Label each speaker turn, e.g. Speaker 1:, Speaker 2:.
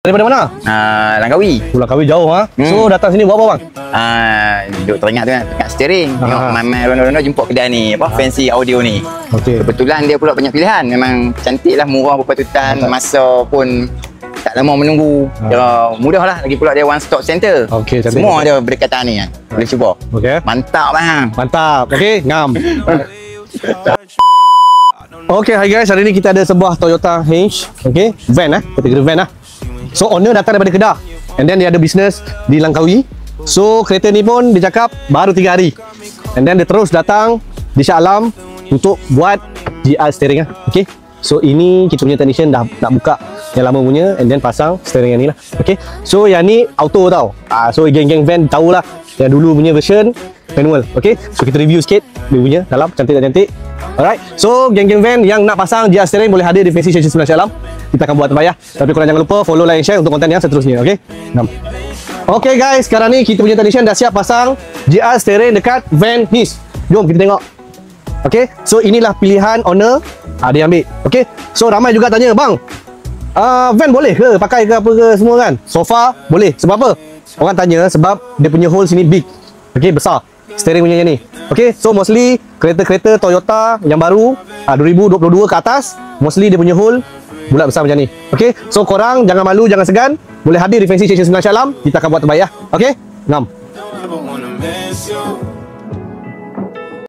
Speaker 1: Daripada mana?
Speaker 2: Langkawi.
Speaker 1: Pulau Kawi jauh ha. So datang sini buat apa bang?
Speaker 2: Duduk teringat tu kan, dekat steering. Tengok mamai rondo-rondo jumpa kedai ni, fancy audio ni.
Speaker 1: Okey.
Speaker 2: Kebetulan dia pula banyak pilihan. Memang cantik lah, murah berpatutan. Masa pun tak lama menunggu. Dia mudah lah. Lagi pula dia one stop center.
Speaker 1: Okey, cantik.
Speaker 2: Semua ada berdekatan ni kan. Boleh cuba.
Speaker 1: Okey.
Speaker 2: Mantap bang.
Speaker 1: Mantap. Okey, ngam. Okey, hi guys. Hari ni kita ada sebuah Toyota Hinge. Okey, van kategori van So owner datang daripada Kedah, and then dia ada bisnes di Langkawi. So kereta ni pun dia cakap baru 3 hari, and then dia terus datang di Shah Alam untuk buat GR steering Okay, so ini kita punya technician dah nak buka yang lama punya, and then pasang steering yang ni lah. Okay, so yang ni auto tau. So geng-geng van tahulah yang dulu punya version manual. Okay, so kita review sikit dia punya dalam cantik tak cantik. Alright, so geng-geng van yang nak pasang GR steering boleh hadir di Fancy Station 9 Shah Alam. Kita akan buat terbayar. Tapi korang jangan lupa follow, like, share untuk konten yang seterusnya. Okay, okay guys, sekarang ni kita punya technician dah siap pasang GR steering dekat van Hinge. Jom kita tengok. Okay, so inilah pilihan owner. Dia ambil. Okay, so ramai juga tanya, bang, van boleh ke pakai ke apa ke semua kan? So far boleh. Sebab apa? Orang tanya sebab dia punya hole sini big. Okay, besar steering punya ni. Okay, so mostly kereta-kereta Toyota yang baru 2022 ke atas, mostly dia punya hole bulat besar macam ni. Okay, so korang jangan malu, jangan segan, boleh hadir di Fancy Station 9 Shah Alam. Kita akan buat terbaik. Okay, ngam.